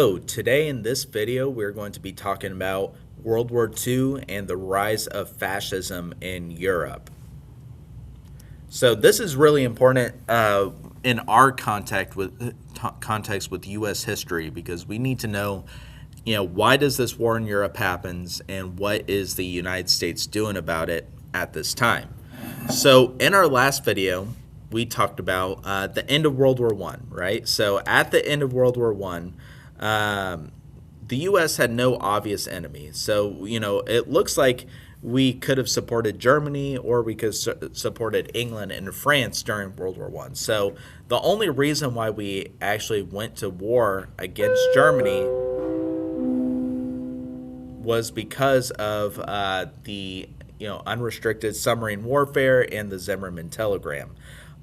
So today in this video, we're going to be talking about World War II and the rise of fascism in Europe. So this is really important in our context with U.S. history because we need to know, why does this war in Europe happens and what is the United States doing about it at this time? So in our last video, we talked about the end of World War I, right? So at the end of World War I, the U.S. had no obvious enemy. So, it looks like we could have supported Germany or we could have supported England and France during World War I. So the only reason why we actually went to war against Germany was because of the unrestricted submarine warfare and the Zimmerman telegram.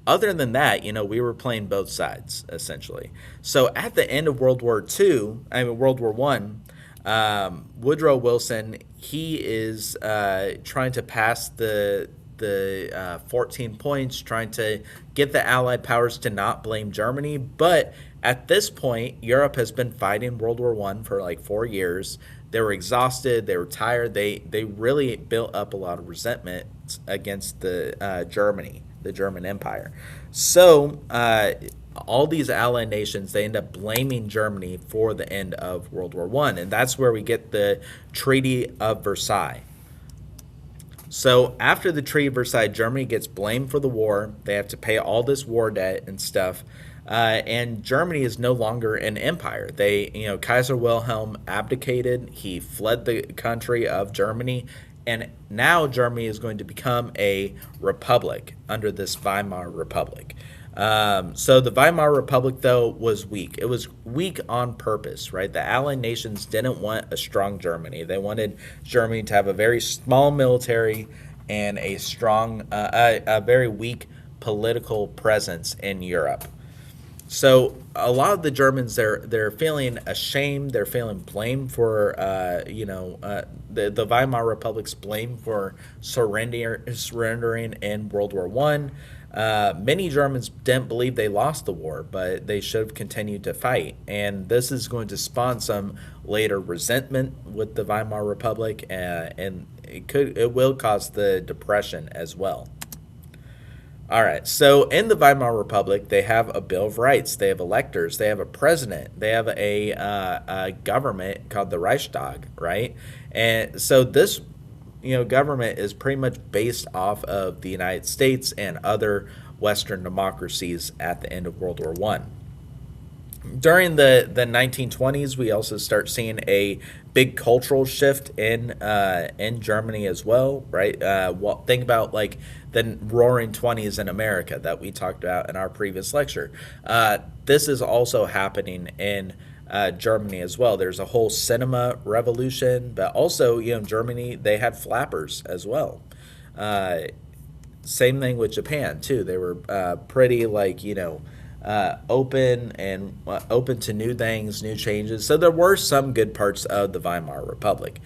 Other than that, we were playing both sides essentially. So at the end of World War One, Woodrow Wilson, he is trying to pass the 14 points, trying to get the Allied powers to not blame Germany. But at this point, Europe has been fighting World War One for like 4 years. They were exhausted. They were tired. They really built up a lot of resentment against the German Empire. So all these allied nations, they end up blaming Germany for the end of World War I, and that's where we get the Treaty of Versailles. So after the Treaty of Versailles, Germany gets blamed for the war. They have to pay all this war debt and stuff. And Germany is no longer an empire. Kaiser Wilhelm abdicated. He fled the country of Germany. And now Germany is going to become a republic under this Weimar Republic. So the Weimar Republic, though, was weak. It was weak on purpose, right? The Allied nations didn't want a strong Germany. They wanted Germany to have a very small military and a very weak political presence in Europe. So a lot of the Germans, they're feeling ashamed. They're feeling blamed for, the Weimar Republic's blame for surrendering in World War One. Many Germans didn't believe they lost the war, but they should have continued to fight. And this is going to spawn some later resentment with the Weimar Republic, and it will cause the Depression as well. All right, so in the Weimar Republic, they have a Bill of Rights, they have electors, they have a president, they have a government called the Reichstag, right? And so this, government is pretty much based off of the United States and other Western democracies at the end of World War One. During the 1920s, we also start seeing a big cultural shift in Germany as well, right? Think about like the Roaring Twenties in America that we talked about in our previous lecture. This is also happening in Germany as well. There's a whole cinema revolution, but also Germany, they had flappers as well. Same thing with Japan too. They were pretty open and open to new things, new changes. So there were some good parts of the Weimar Republic.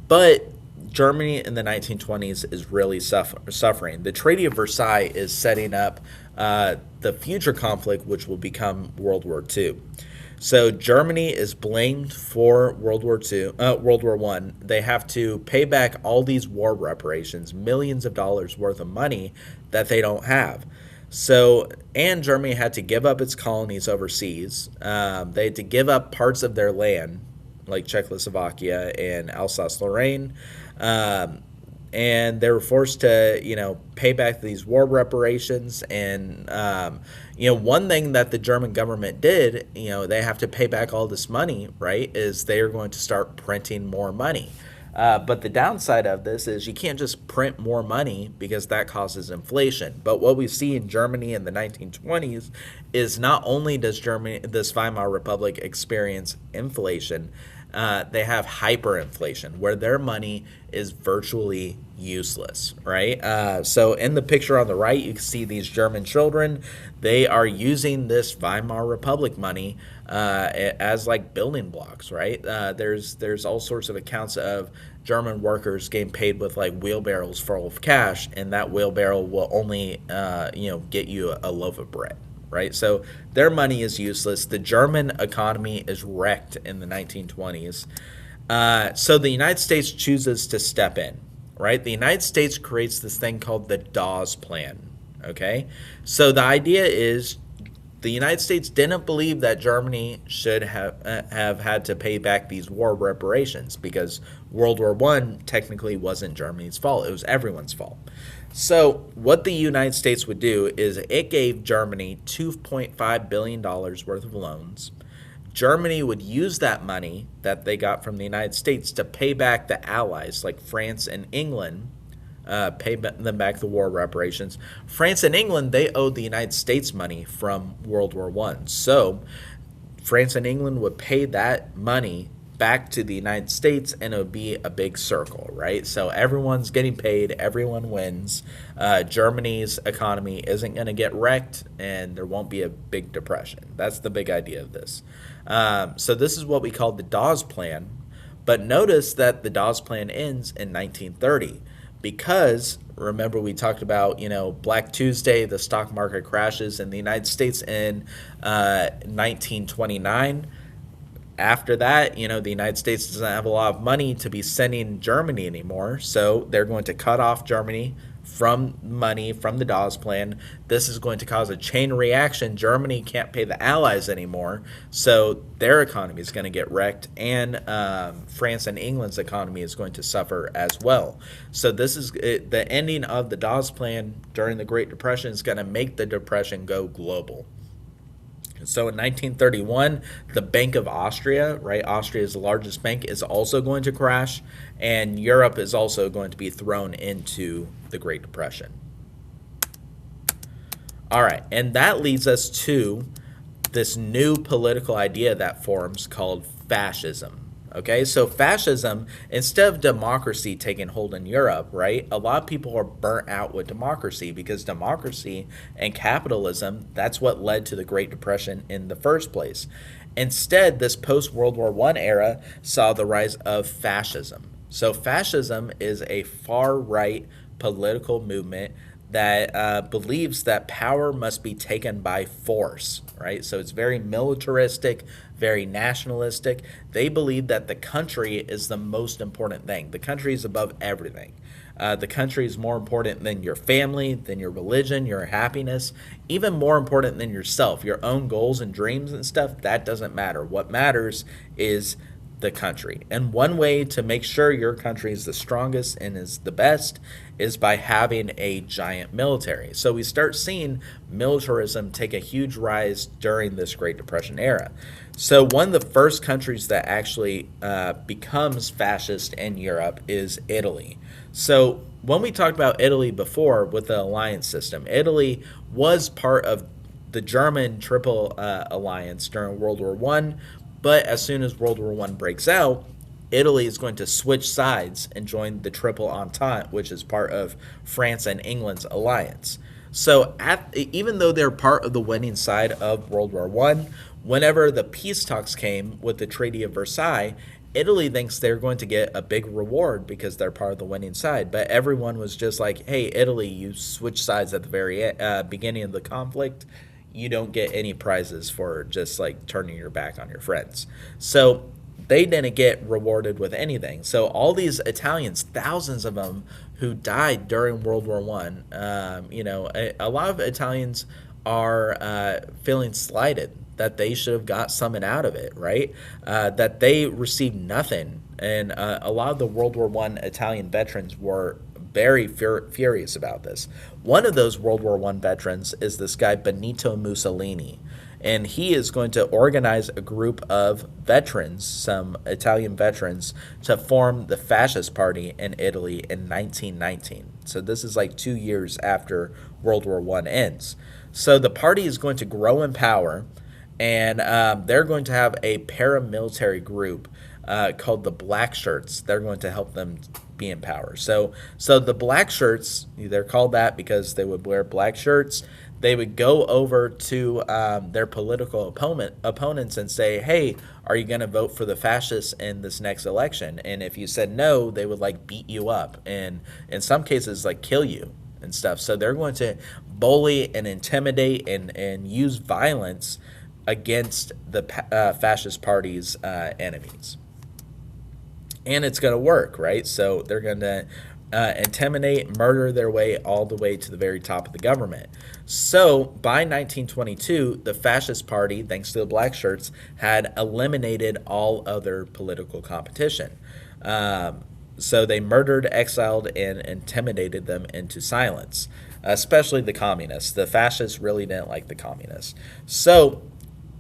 But Germany in the 1920s is really suffering. The Treaty of Versailles is setting up the future conflict, which will become World War II. So Germany is blamed for World War I. They have to pay back all these war reparations, millions of dollars worth of money that they don't have. So, and Germany had to give up its colonies overseas. They had to give up parts of their land, like Czechoslovakia and Alsace-Lorraine. And they were forced to, pay back these war reparations. And, one thing that the German government did, they have to pay back all this money, right, is they are going to start printing more money. But the downside of this is you can't just print more money because that causes inflation. But what we see in Germany in the 1920s is not only does this Weimar Republic experience inflation, they have hyperinflation where their money is virtually useless, right? So in the picture on the right, you can see these German children. They are using this Weimar Republic money as like building blocks, right? There's all sorts of accounts of German workers getting paid with like wheelbarrows full of cash, and that wheelbarrow will only get you a loaf of bread, right? So their money is useless. The German economy is wrecked in the 1920s. So the United States chooses to step in, right? The United States creates this thing called the Dawes Plan, okay? So the idea is the United States didn't believe that Germany should have had to pay back these war reparations because World War One technically wasn't Germany's fault; it was everyone's fault. So what the United States would do is it gave Germany $2.5 billion worth of loans. Germany would use that money that they got from the United States to pay back the allies like France and England, pay them back the war reparations. France and England, they owed the United States money from World War One. So France and England would pay that money back to the United States, and it would be a big circle, right? So everyone's getting paid, everyone wins. Germany's economy isn't going to get wrecked, and there won't be a big depression. That's the big idea of this. So this is what we call the Dawes Plan. But notice that the Dawes Plan ends in 1930 because remember we talked about, Black Tuesday, the stock market crashes in the United States in 1929. After that, the United States doesn't have a lot of money to be sending Germany anymore, so they're going to cut off Germany from money from the Dawes Plan. This is going to cause a chain reaction. Germany can't pay the Allies anymore, so their economy is going to get wrecked, and France and England's economy is going to suffer as well. So this is the ending of the Dawes Plan during the Great Depression is going to make the Depression go global. So in 1931, the Bank of Austria, right, Austria is the largest bank, is also going to crash, and Europe is also going to be thrown into the Great Depression. All right, and that leads us to this new political idea that forms called fascism. Okay, so fascism, instead of democracy taking hold in Europe, right, a lot of people are burnt out with democracy because democracy and capitalism, that's what led to the Great Depression in the first place. Instead, this post-World War I era saw the rise of fascism. So fascism is a far-right political movement that believes that power must be taken by force, right? So it's very militaristic, very nationalistic. They believe that the country is the most important thing. The country is above everything. The country is more important than your family, than your religion, your happiness, even more important than yourself, your own goals and dreams and stuff. That doesn't matter. What matters is the country. And one way to make sure your country is the strongest and is the best is by having a giant military. So we start seeing militarism take a huge rise during this Great Depression era. So one of the first countries that actually becomes fascist in Europe is Italy. So when we talked about Italy before with the alliance system, Italy was part of the German Triple Alliance during World War One. But as soon as World War I breaks out, Italy is going to switch sides and join the Triple Entente, which is part of France and England's alliance. So even though they're part of the winning side of World War I, whenever the peace talks came with the Treaty of Versailles, Italy thinks they're going to get a big reward because they're part of the winning side. But everyone was just like, hey, Italy, you switch sides at the very beginning of the conflict. You don't get any prizes for just like turning your back on your friends. So they didn't get rewarded with anything. So all these Italians, thousands of them who died during World War One, a lot of Italians are feeling slighted that they should have got something out of it, right? That they received nothing. And a lot of the World War One Italian veterans were very furious about this. One of those World War I veterans is this guy Benito Mussolini, and he is going to organize a group of veterans, some Italian veterans, to form the Fascist Party in Italy in 1919. So this is like 2 years after World War I ends. So the party is going to grow in power, and they're going to have a paramilitary group called the Black Shirts. They're going to help them be in power. So the Black Shirts, they're called that because they would wear black shirts. They would go over to their political opponents and say, hey, are you going to vote for the fascists in this next election? And if you said no, they would like beat you up and in some cases like kill you. and stuff. So they're going to bully and intimidate and use violence against the fascist party's enemies. And it's going to work, right? So they're going to intimidate, murder their way all the way to the very top of the government. So by 1922, the fascist party, thanks to the black shirts, had eliminated all other political competition. So they murdered, exiled, and intimidated them into silence, especially the communists. The fascists really didn't like the communists. So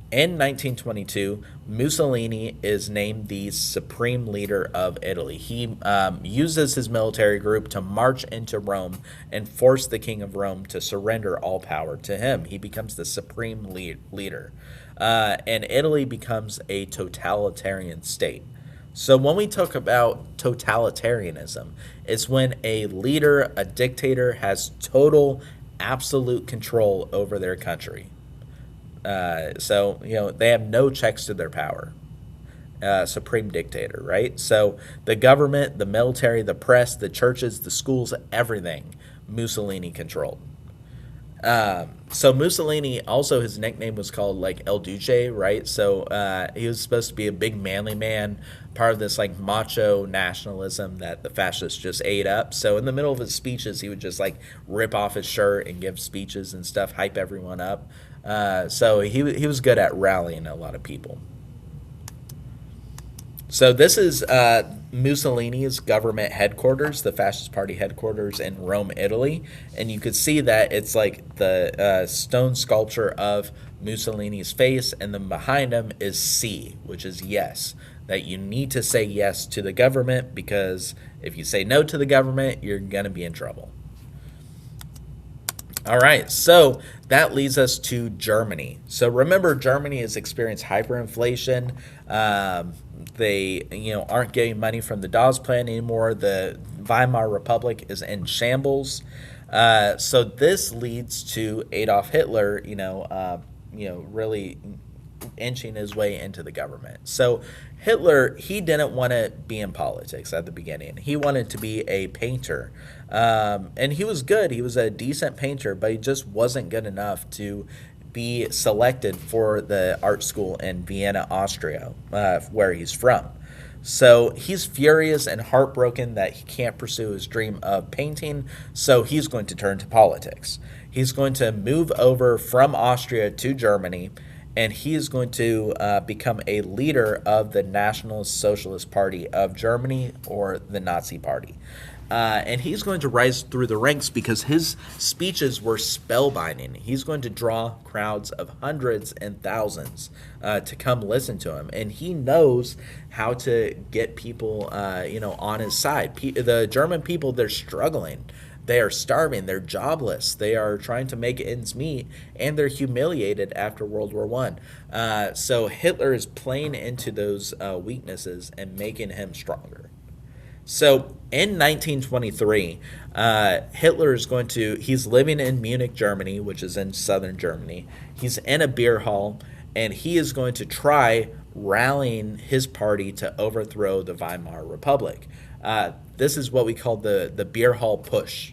in 1922, Mussolini is named the supreme leader of Italy. He uses his military group to march into Rome and force the King of Rome to surrender all power to him. He becomes the supreme leader. And Italy becomes a totalitarian state. So when we talk about totalitarianism, it's when a leader, a dictator, has total, absolute control over their country. So they have no checks to their power. Supreme dictator, right? So the government, the military, the press, the churches, the schools, everything Mussolini controlled. So Mussolini, also his nickname was called like El Duce, right? So he was supposed to be a big manly man, part of this like macho nationalism that the fascists just ate up. So in the middle of his speeches, he would just like rip off his shirt and give speeches and stuff, hype everyone up. So he was good at rallying a lot of people. So this is Mussolini's government headquarters, the fascist party headquarters in Rome, Italy. And you could see that it's like the stone sculpture of Mussolini's face, and then behind him is C, which is yes. That you need to say yes to the government, because if you say no to the government, you're going to be in trouble. All right, so that leads us to Germany. So remember, Germany has experienced hyperinflation. They aren't getting money from the Dawes Plan anymore. The Weimar Republic is in shambles. So this leads to Adolf Hitler, really inching his way into the government. So Hitler, he didn't want to be in politics at the beginning. He wanted to be a painter. And he was good. He was a decent painter, but he just wasn't good enough to be selected for the art school in Vienna, Austria, where he's from. So he's furious and heartbroken that he can't pursue his dream of painting, so he's going to turn to politics. He's going to move over from Austria to Germany, and he is going to become a leader of the National Socialist Party of Germany, or the Nazi Party. And he's going to rise through the ranks because his speeches were spellbinding. He's going to draw crowds of hundreds and thousands to come listen to him. And he knows how to get people, on his side. The German people, they're struggling. They are starving. They're jobless. They are trying to make ends meet, and they're humiliated after World War I. So Hitler is playing into those weaknesses and making him stronger. So in 1923, Hitler is he's living in Munich, Germany, which is in southern Germany. He's in a beer hall, and he is going to try rallying his party to overthrow the Weimar Republic. This is what we call the beer hall push.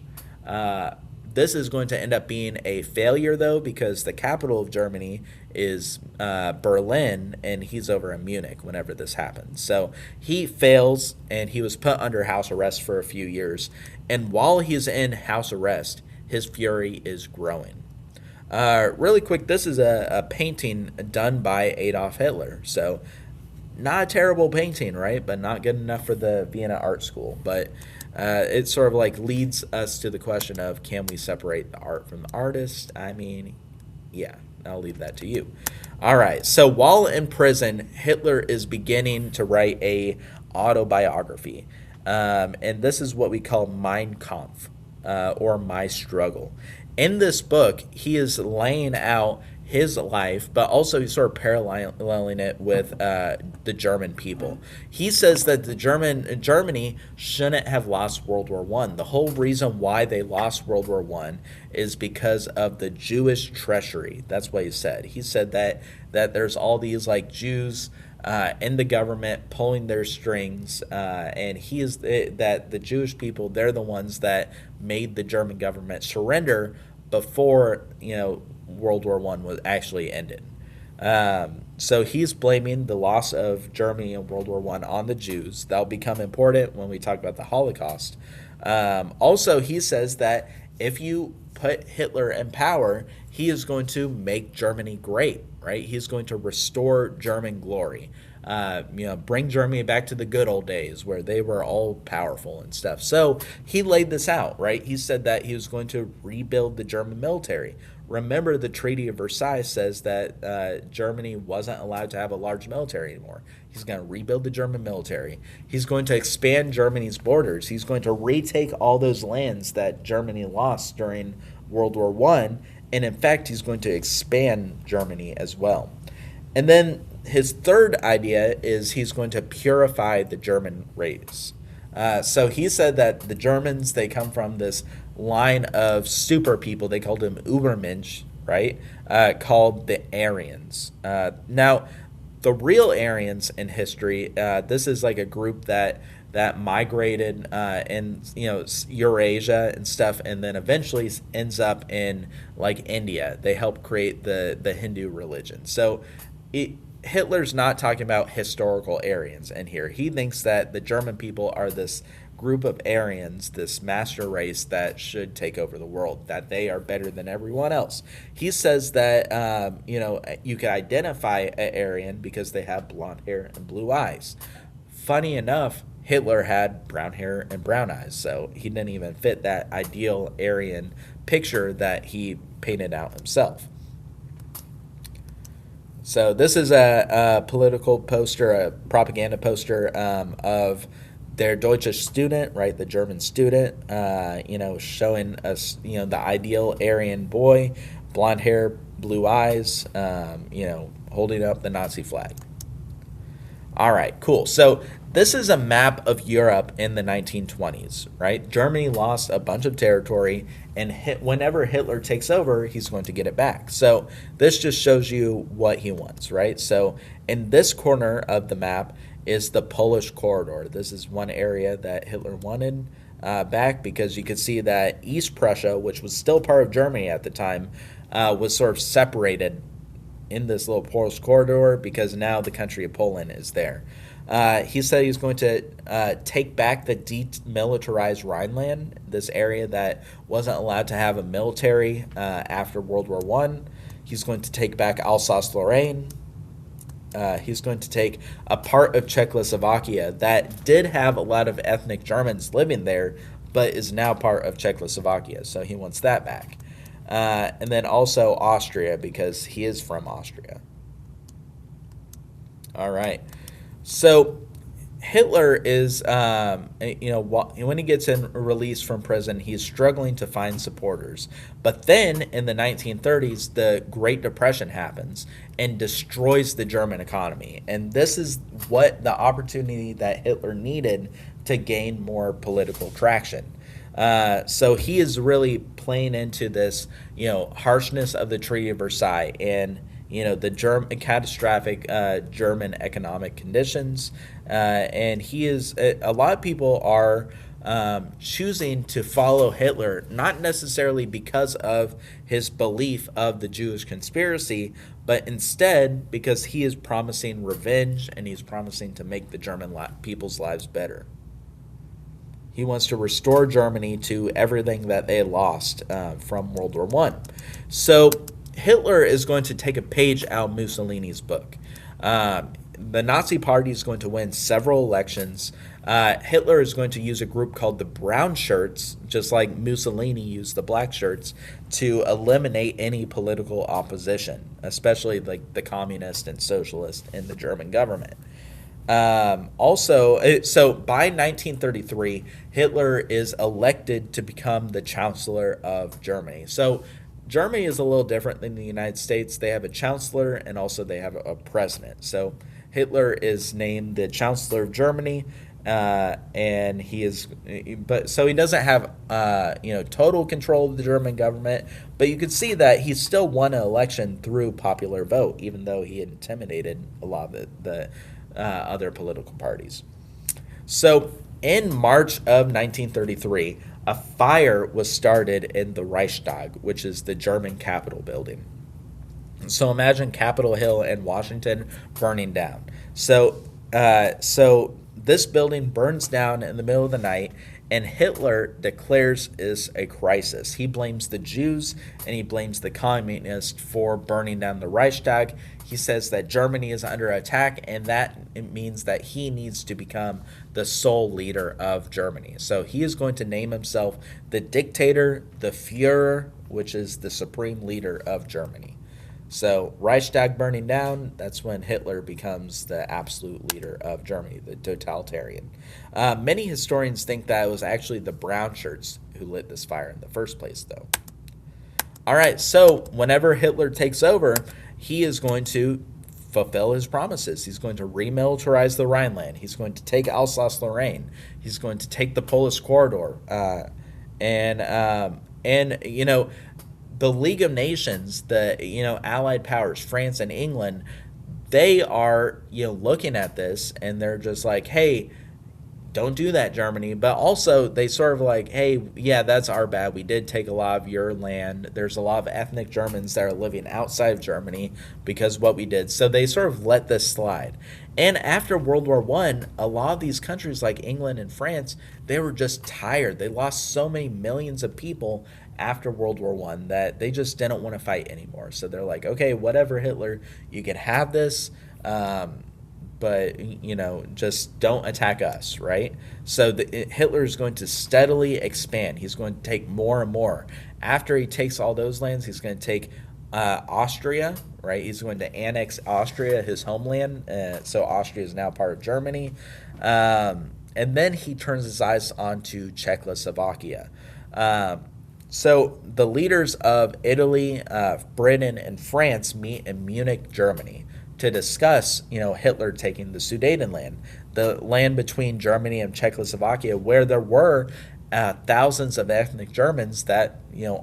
This is going to end up being a failure, though, because the capital of Germany is Berlin, and he's over in Munich whenever this happens. So he fails, and he was put under house arrest for a few years. And while he's in house arrest, his fury is growing. Really quick, this is a painting done by Adolf Hitler. So not a terrible painting, right? But not good enough for the Vienna Art School. But it sort of like leads us to the question of, can we separate the art from the artist? I mean, yeah, I'll leave that to you. All right, so while in prison, Hitler is beginning to write a autobiography. And this is what we call Mein Kampf, or My Struggle. In this book, he is laying out his life, but also he's sort of paralleling it with the German people. He says that Germany shouldn't have lost World War I. The whole reason why they lost World War I is because of the Jewish treachery. That's what he said. He said that there's all these like Jews in the government, pulling their strings, and he is that the Jewish people, they're the ones that made the German government surrender before World War One was actually ended. So he's blaming the loss of Germany in World War One on the Jews. That'll become important when we talk about the Holocaust. Also, he says that if you put Hitler in power, he is going to make Germany great, right? He's going to restore German glory. Bring Germany back to the good old days where they were all powerful and stuff. So he laid this out, right? He said that he was going to rebuild the German military. Remember, the Treaty of Versailles says that Germany wasn't allowed to have a large military anymore. He's going to rebuild the German military. He's going to expand Germany's borders. He's going to retake all those lands that Germany lost during World War One, and in fact, he's going to expand Germany as well. And then his third idea is he's going to purify the German race. So he said that the Germans, they come from this line of super people. They called them Übermensch, right? Called the Aryans. Now, the real Aryans in history, this is like a group that migrated in Eurasia and stuff, and then eventually ends up in like India. They helped create the Hindu religion. So Hitler's not talking about historical Aryans in here. He thinks that the German people are this group of Aryans, this master race that should take over the world, that they are better than everyone else. He says that, you can identify an Aryan because they have blonde hair and blue eyes. Funny enough, Hitler had brown hair and brown eyes, so he didn't even fit that ideal Aryan picture that he painted out himself. So this is a political poster, a propaganda poster of their Deutsche Student, right, the German student, showing us, the ideal Aryan boy, blonde hair, blue eyes, holding up the Nazi flag. All right, cool. So this is a map of Europe in the 1920s, right? Germany lost a bunch of territory, and whenever Hitler takes over, he's going to get it back. So this just shows you what he wants, right? So in this corner of the map is the Polish corridor. This is one area that Hitler wanted back because you could see that East Prussia, which was still part of Germany at the time, was sort of separated in this little Polish corridor because now the country of Poland is there. He said he's going to take back the demilitarized Rhineland, this area that wasn't allowed to have a military after World War One. He's going to take back Alsace-Lorraine. He's going to take a part of Czechoslovakia that did have a lot of ethnic Germans living there, but is now part of Czechoslovakia, so he wants that back. And then also Austria, because he is from Austria. All right. So Hitler is, when he gets released from prison, he's struggling to find supporters. But then in the 1930s, the Great Depression happens and destroys the German economy. And this is what the opportunity that Hitler needed to gain more political traction. So he is really playing into this, harshness of the Treaty of Versailles and, the catastrophic German economic conditions. And he is, a lot of people are choosing to follow Hitler, not necessarily because of his belief of the Jewish conspiracy, but instead because he is promising revenge and he's promising to make the German people's lives better. He wants to restore Germany to everything that they lost from World War I. So Hitler is going to take a page out of Mussolini's book. The Nazi Party is going to win several elections. Hitler is going to use a group called the Brown Shirts, just like Mussolini used the Black Shirts, to eliminate any political opposition, especially like the communist and socialist in the German government. So by 1933, Hitler is elected to become the Chancellor of Germany. So Germany is a little different than the United States. They have a chancellor and also they have a president. So Hitler is named the Chancellor of Germany, and he doesn't have total control of the German government. But you could see that he still won an election through popular vote, even though he intimidated a lot of other political parties. So in March of 1933, a fire was started in the Reichstag, which is the German Capitol building. So imagine Capitol Hill in Washington burning down. So this building burns down in the middle of the night, and Hitler declares is a crisis. He blames the Jews and he blames the communists for burning down the Reichstag. He says that Germany is under attack, and that it means that he needs to become the sole leader of Germany. So he is going to name himself the dictator, the Führer, which is the supreme leader of Germany. So Reichstag burning down, that's when Hitler becomes the absolute leader of Germany, the totalitarian. Many historians think that it was actually the brown shirts who lit this fire in the first place, though. All right, so whenever Hitler takes over, he is going to fulfill his promises. He's going to remilitarize the Rhineland. He's going to take Alsace-Lorraine. He's going to take the Polish corridor. And you know, the League of Nations, the Allied powers, France and England, they are looking at this and they're just like, hey, don't do that, Germany. But also they sort of like, hey, yeah, that's our bad. We did take a lot of your land. There's a lot of ethnic Germans that are living outside of Germany because of what we did. So they sort of let this slide. And after World War One, a lot of these countries like England and France, they were just tired. They lost so many millions of people after World War One that they just didn't want to fight anymore. So they're like, okay, whatever, Hitler, you can have this. But just don't attack us, right? So Hitler is going to steadily expand. He's going to take more and more. After he takes all those lands, he's going to take Austria, right? He's going to annex Austria, his homeland. So Austria is now part of Germany. And then he turns his eyes onto Czechoslovakia. So the leaders of Italy, Britain, and France meet in Munich, Germany, to discuss, Hitler taking the Sudetenland, the land between Germany and Czechoslovakia, where there were thousands of ethnic Germans that,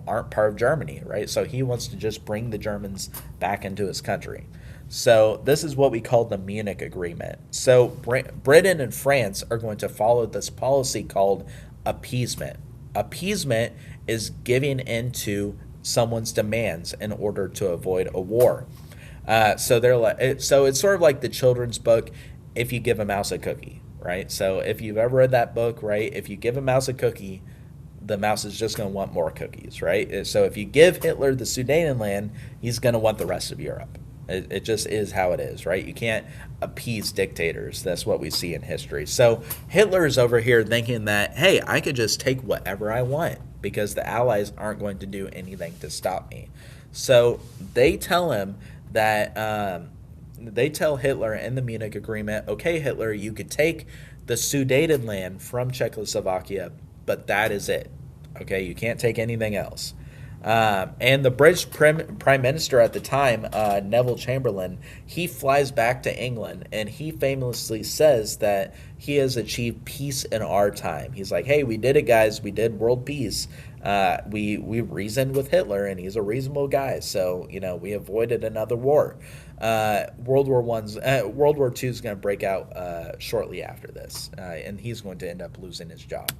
aren't part of Germany, right? So he wants to just bring the Germans back into his country. So this is what we call the Munich Agreement. So Britain and France are going to follow this policy called appeasement. Appeasement is giving into someone's demands in order to avoid a war. So they're like, so it's sort of like the children's book, If You Give a Mouse a Cookie, right? So if you've ever read that book, right, if you give a mouse a cookie, the mouse is just going to want more cookies, right? So if you give Hitler the Sudetenland, he's going to want the rest of Europe. It just is how it is, right? You can't appease dictators. That's what we see in history. So Hitler is over here thinking that, hey, I could just take whatever I want because the Allies aren't going to do anything to stop me. So they tell him that they tell Hitler in the Munich Agreement, okay, Hitler, you could take the Sudetenland from Czechoslovakia, but that is it. Okay, you can't take anything else. And the British Prime Minister at the time, Neville Chamberlain, he flies back to England, and he famously says that he has achieved peace in our time. He's like, hey, we did it, guys. We did world peace. We reasoned with Hitler, and he's a reasonable guy. So, we avoided another war. World War II is going to break out shortly after this, and he's going to end up losing his job.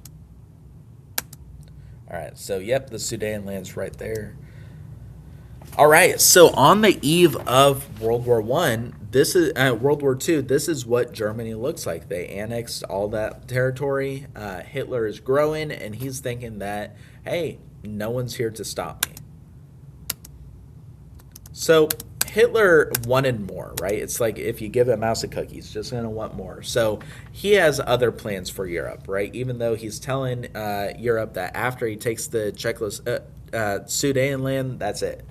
All right, so yep, the Sudetenland's right there. All right, so on the eve of World War One, this is World War II. This is what Germany looks like. They annexed all that territory. Hitler is growing, and he's thinking that, hey, no one's here to stop me. So Hitler wanted more, right? It's like if you give a mouse a cookie, he's just going to want more. So he has other plans for Europe, right? Even though he's telling Europe that after he takes the Sudetenland, that's it.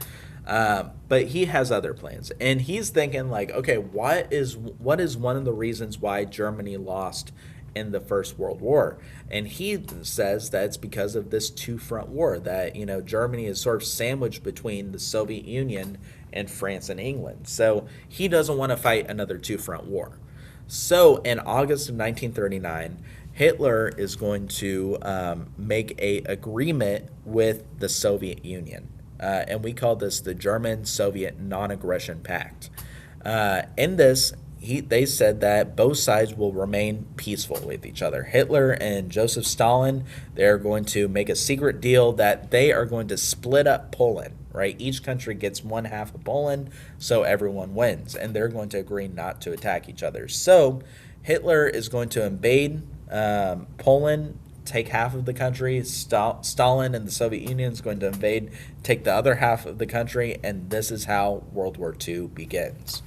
But he has other plans. And he's thinking like, okay, what is one of the reasons why Germany lost in the First World War? And he says that it's because of this two-front war, that Germany is sort of sandwiched between the Soviet Union and France and England. So he doesn't want to fight another two-front war. So in August of 1939, Hitler is going to make a agreement with the Soviet Union. And we call this the German-Soviet Non-Aggression Pact. In this, they said that both sides will remain peaceful with each other. Hitler and Joseph Stalin, they're going to make a secret deal that they are going to split up Poland, right? Each country gets one half of Poland, so everyone wins, and they're going to agree not to attack each other. So Hitler is going to invade Poland, take half of the country. Stalin and the Soviet Union is going to invade, take the other half of the country, and this is how World War II begins.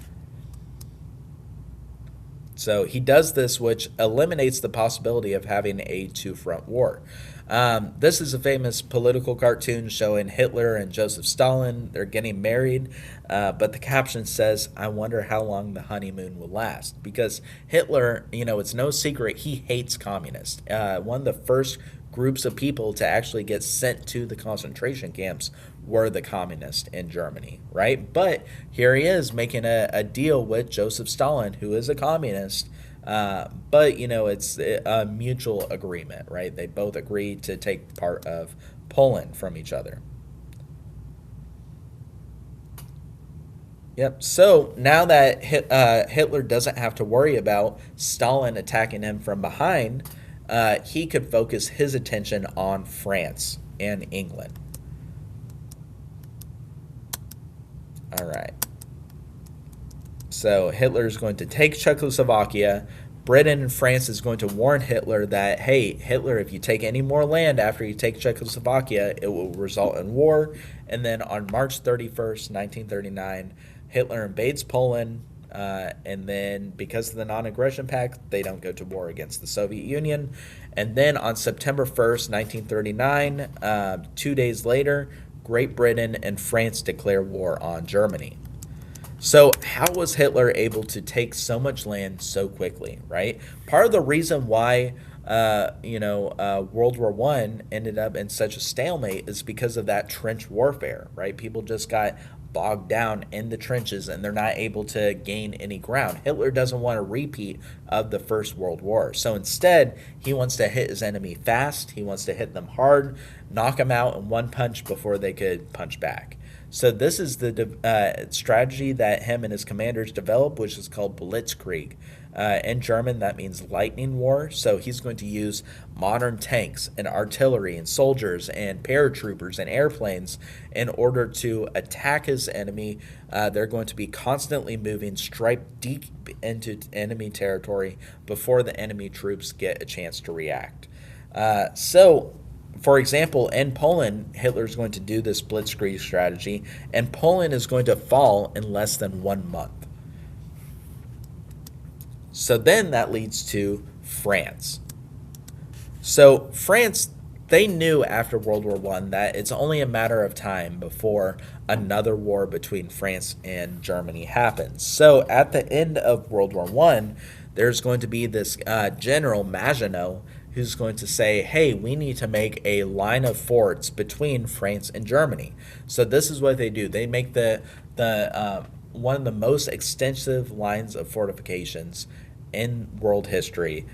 So he does this, which eliminates the possibility of having a two-front war. This is a famous political cartoon showing Hitler and Joseph Stalin. They're getting married, but the caption says, "I wonder how long the honeymoon will last." Because Hitler, it's no secret, he hates communists. One of the first groups of people to actually get sent to the concentration camps were the communists in Germany, right? But here he is making a deal with Joseph Stalin, who is a communist. But it's a mutual agreement, right? They both agree to take part of Poland from each other. Yep. So now that Hitler doesn't have to worry about Stalin attacking him from behind, he could focus his attention on France and England. All right. So Hitler is going to take Czechoslovakia. Britain and France is going to warn Hitler that, hey, Hitler, if you take any more land after you take Czechoslovakia, it will result in war. And then on March 31st, 1939, Hitler invades Poland. And then because of the non-aggression pact, they don't go to war against the Soviet Union. And then on September 1st, 1939, 2 days later, Great Britain and France declare war on Germany. So how was Hitler able to take so much land so quickly, right? Part of the reason why World War I ended up in such a stalemate is because of that trench warfare, right? People just got bogged down in the trenches and they're not able to gain any ground. Hitler doesn't want a repeat of the First World War. So instead, he wants to hit his enemy fast. He wants to hit them hard, knock them out in one punch before they could punch back. So this is the strategy that him and his commanders developed, which is called Blitzkrieg. In German, that means lightning war. So he's going to use modern tanks and artillery and soldiers and paratroopers and airplanes in order to attack his enemy. They're going to be constantly moving, strike deep into enemy territory before the enemy troops get a chance to react. For example, in Poland, Hitler's going to do this blitzkrieg strategy, and Poland is going to fall in less than 1 month. So then that leads to France. So France, they knew after World War I that it's only a matter of time before another war between France and Germany happens. So at the end of World War I, there's going to be this General Maginot who's going to say, hey, we need to make a line of forts between France and Germany. So this is what they do. They make the one of the most extensive lines of fortifications in world history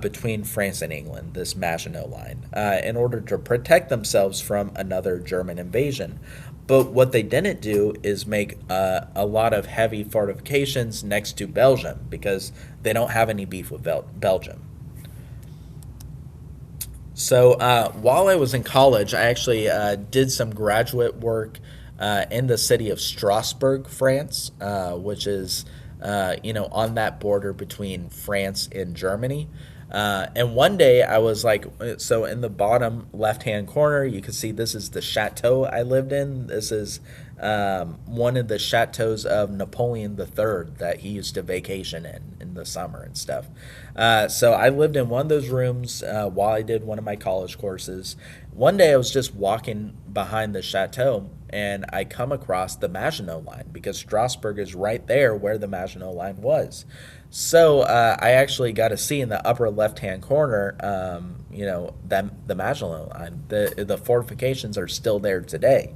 between France and England, this Maginot Line, in order to protect themselves from another German invasion. But what they didn't do is make a lot of heavy fortifications next to Belgium because they don't have any beef with Belgium. So while I was in college, I actually did some graduate work in the city of Strasbourg, France, which is on that border between France and Germany. And one day I was like, so in the bottom left-hand corner, you can see this is the chateau I lived in. This is one of the chateaus of Napoleon III that he used to vacation in the summer and stuff. So I lived in one of those rooms while I did one of my college courses. One day I was just walking behind the chateau and I come across the Maginot Line because Strasbourg is right there where the Maginot Line was. So I actually got to see in the upper left-hand corner, the Maginot Line. The fortifications are still there today.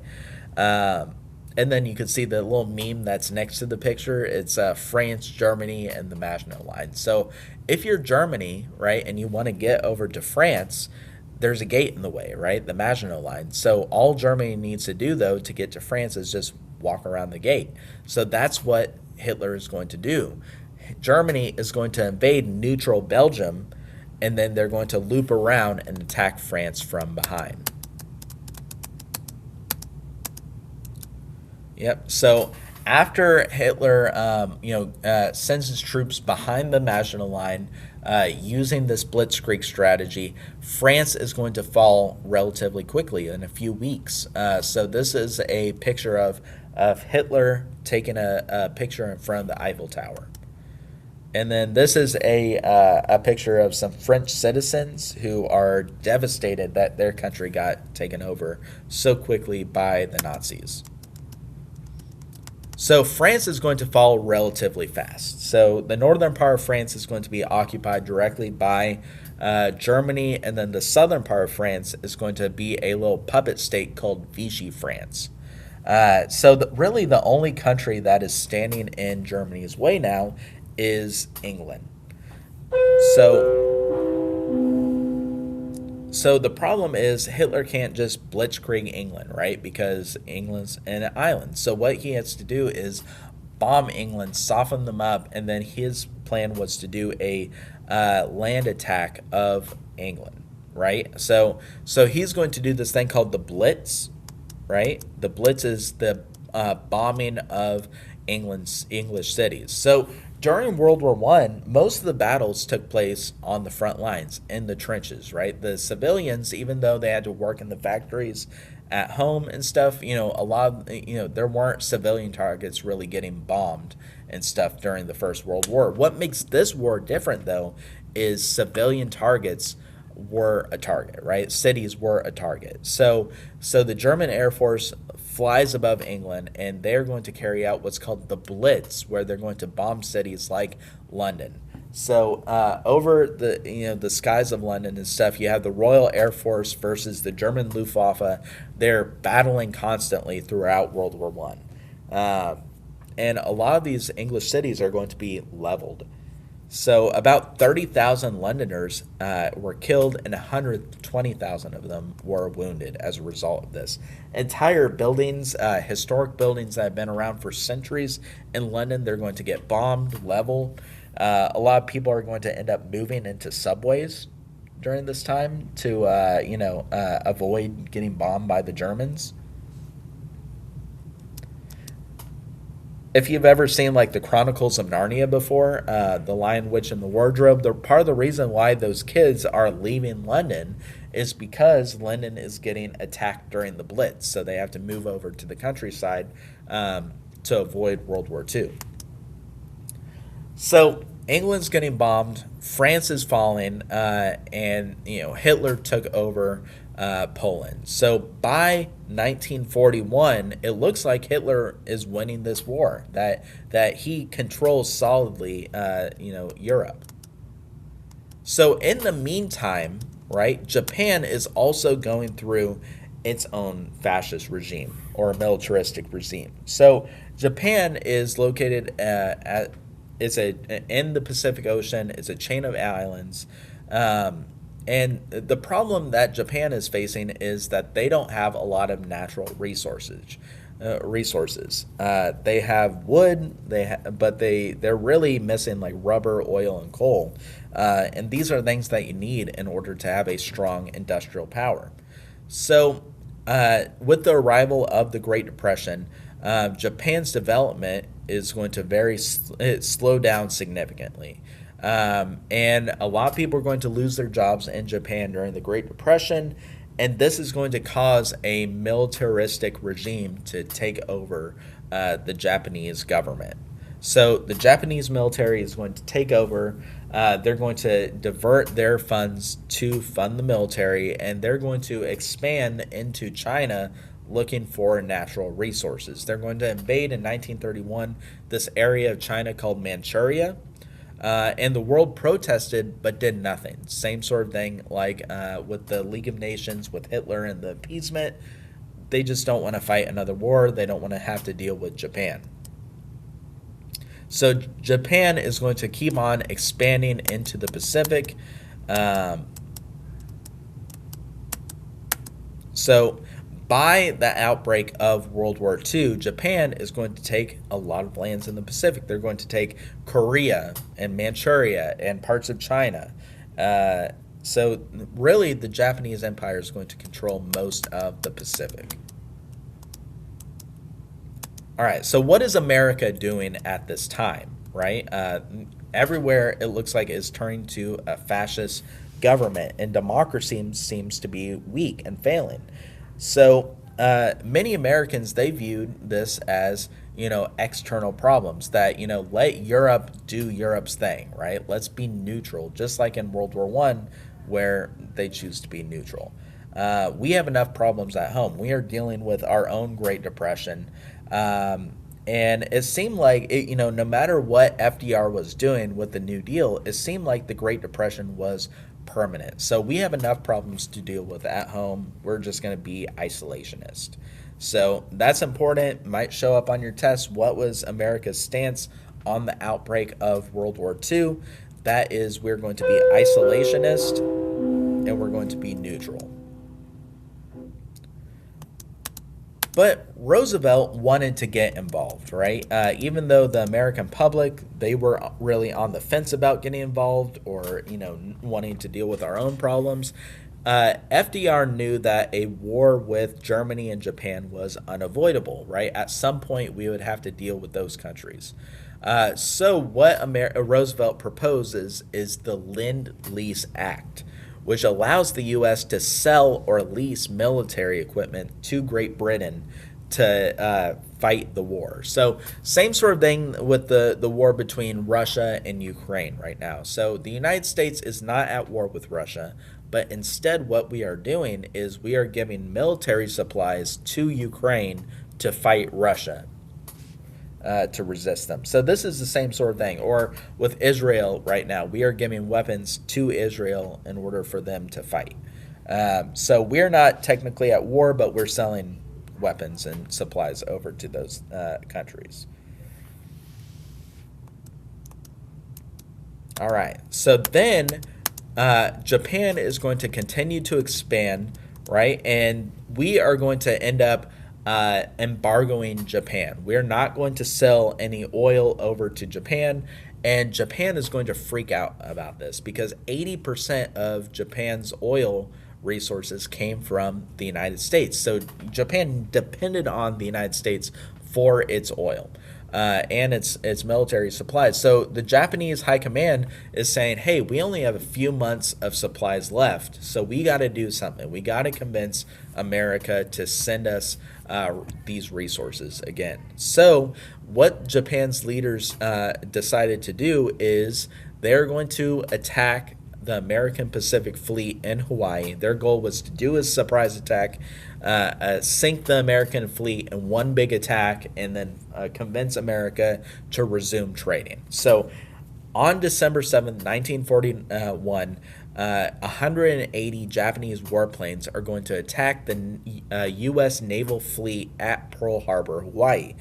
And then you can see the little meme that's next to the picture. It's France, Germany, and the Maginot Line. So if you're Germany, right, and you want to get over to France, there's a gate in the way, right, the Maginot Line. So all Germany needs to do, though, to get to France is just walk around the gate. So that's what Hitler is going to do. Germany is going to invade neutral Belgium, and then they're going to loop around and attack France from behind. Yep. So after Hitler, sends his troops behind the Maginot Line, using this blitzkrieg strategy, France is going to fall relatively quickly in a few weeks. So this is a picture of Hitler taking a picture in front of the Eiffel Tower. And then this is a picture of some French citizens who are devastated that their country got taken over so quickly by the Nazis. So France is going to fall relatively fast. So the northern part of France is going to be occupied directly by Germany, and then the southern part of France is going to be a little puppet state called Vichy France. Really the only country that is standing in Germany's way now is England. So the problem is Hitler can't just blitzkrieg England, right? Because England's an island. So what he has to do is bomb England, soften them up, and then his plan was to do a land attack of England, right? So he's going to do this thing called the Blitz, right? The Blitz is the bombing of England's English cities. So during World War One, most of the battles took place on the front lines, in the trenches, right? The civilians, even though they had to work in the factories at home and stuff, a lot of, there weren't civilian targets really getting bombed and stuff during the First World War. What makes this war different, though, is civilian targets were a target, right? Cities were a target. So the German Air Force flies above England, and they're going to carry out what's called the Blitz, where they're going to bomb cities like London. So over the skies of London and stuff, you have the Royal Air Force versus the German Luftwaffe. They're battling constantly throughout World War One, and a lot of these English cities are going to be leveled. So about 30,000 Londoners were killed, and 120,000 of them were wounded as a result of this. Entire buildings, historic buildings that have been around for centuries in London, they're going to get bombed, leveled. A lot of people are going to end up moving into subways during this time to, avoid getting bombed by the Germans. If you've ever seen like the Chronicles of Narnia before, The Lion, Witch, and the Wardrobe, part of the reason why those kids are leaving London is because London is getting attacked during the Blitz, so they have to move over to the countryside to avoid World War II. So England's getting bombed, France is falling, and Hitler took over Poland. So by 1941, it looks like Hitler is winning this war. That he controls solidly, Europe. So in the meantime, right, Japan is also going through its own fascist regime or militaristic regime. So Japan is located in the Pacific Ocean. It's a chain of islands. And the problem that Japan is facing is that they don't have a lot of natural resources. They have wood, but they're really missing like rubber, oil, and coal. And these are things that you need in order to have a strong industrial power. So with the arrival of the Great Depression, Japan's development is going to slow down significantly. And a lot of people are going to lose their jobs in Japan during the Great Depression, and this is going to cause a militaristic regime to take over the Japanese government. So the Japanese military is going to take over. They're going to divert their funds to fund the military, and they're going to expand into China looking for natural resources. They're going to invade in 1931 this area of China called Manchuria. And the world protested but did nothing. Same sort of thing like with the League of Nations, with Hitler and the appeasement. They just don't want to fight another war. They don't want to have to deal with Japan. So Japan is going to keep on expanding into the Pacific. So by the outbreak of World War II, Japan is going to take a lot of lands in the Pacific. They're going to take Korea and Manchuria and parts of China. Uh, so, really, the Japanese Empire is going to control most of the Pacific. All right, so what is America doing at this time, right? Everywhere it looks like is turning to a fascist government, and democracy seems to be weak and failing. So many Americans they viewed this as external problems that let Europe do Europe's thing, right? Let's be neutral, just like in World War I, where they choose to be neutral. We have enough problems at home. We are dealing with our own Great Depression. And it seemed like, no matter what FDR was doing with the New Deal, it seemed like the Great Depression was permanent. So we have enough problems to deal with at home. We're just going to be isolationist. So that's important. Might show up on your test. What was America's stance on the outbreak of World War II? That is, we're going to be isolationist and we're going to be neutral. But Roosevelt wanted to get involved, right? Even though the American public, they were really on the fence about getting involved or, wanting to deal with our own problems, FDR knew that a war with Germany and Japan was unavoidable, right? At some point, we would have to deal with those countries. So what Roosevelt proposes is the Lend-Lease Act, which allows the U.S. to sell or lease military equipment to Great Britain to fight the war. So same sort of thing with the war between Russia and Ukraine right now. So the United States is not at war with Russia, but instead what we are doing is we are giving military supplies to Ukraine to fight Russia. To resist them. So this is the same sort of thing. Or with Israel right now, we are giving weapons to Israel in order for them to fight. So we're not technically at war, but we're selling weapons and supplies over to those countries. All right. So then Japan is going to continue to expand, right? And we are going to end up embargoing Japan. We're not going to sell any oil over to Japan, and Japan is going to freak out about this because 80% of Japan's oil resources came from the United States. So Japan depended on the United States for its oil. And its military supplies. So the Japanese high command is saying, hey, we only have a few months of supplies left, so we got to do something. We got to convince America to send us these resources again. So what Japan's leaders decided to do is they're going to attack the American Pacific Fleet in Hawaii. Their goal was to do a surprise attack, sink the American fleet in one big attack, and then convince America to resume trading. So on December 7th, 1941, 180 Japanese warplanes are going to attack the U.S. naval fleet at Pearl Harbor, Hawaii.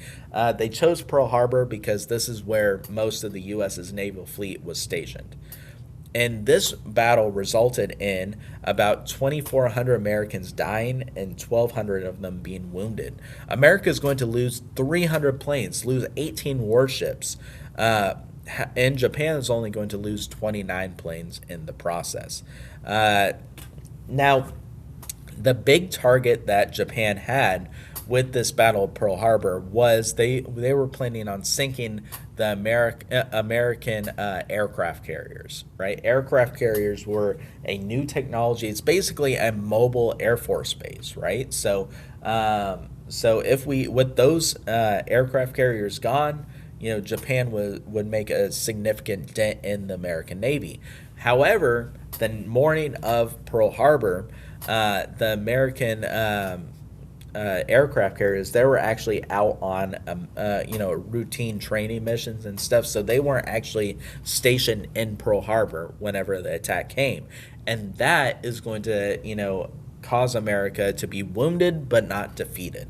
They chose Pearl Harbor because this is where most of the U.S.'s naval fleet was stationed. And this battle resulted in about 2,400 Americans dying and 1,200 of them being wounded. America is going to lose 300 planes, lose 18 warships, and Japan is only going to lose 29 planes in the process. Now, the big target that Japan had with this battle of Pearl Harbor was they were planning on sinking the American aircraft carriers, right? Aircraft carriers were a new technology. It's basically a mobile Air Force base, right? So if we, with those aircraft carriers gone, Japan would make a significant dent in the American Navy. However, the morning of Pearl Harbor, the American aircraft carriers, they were actually out on routine training missions and stuff, so they weren't actually stationed in Pearl Harbor whenever the attack came, and that is going to cause America to be wounded but not defeated.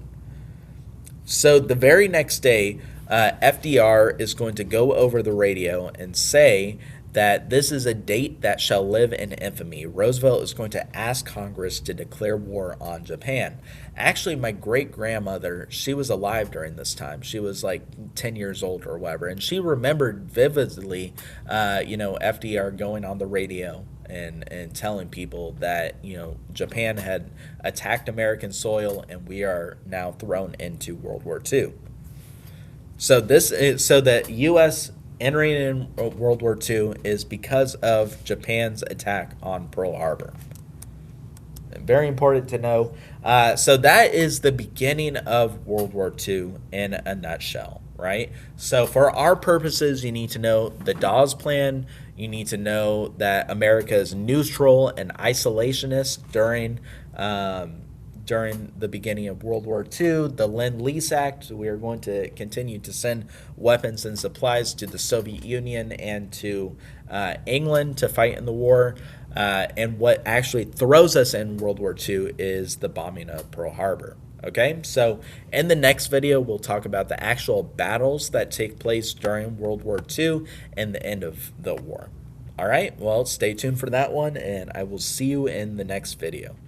So the very next day, FDR is going to go over the radio and say that this is a date that shall live in infamy. Roosevelt is going to ask Congress to declare war on Japan. Actually, my great grandmother, she was alive during this time. She was like 10 years old or whatever, and she remembered vividly, FDR going on the radio and telling people that Japan had attacked American soil and we are now thrown into World War II. So the U.S. entering in World War II is because of Japan's attack on Pearl Harbor. Very important to know. So that is the beginning of World War II in a nutshell, right? So for our purposes, you need to know the Dawes Plan. You need to know that America is neutral and isolationist during the beginning of World War II. The Lend-Lease Act, we are going to continue to send weapons and supplies to the Soviet Union and to England to fight in the war. And what actually throws us in World War II is the bombing of Pearl Harbor. Okay, so in the next video, we'll talk about the actual battles that take place during World War II and the end of the war. All right, well, stay tuned for that one, and I will see you in the next video.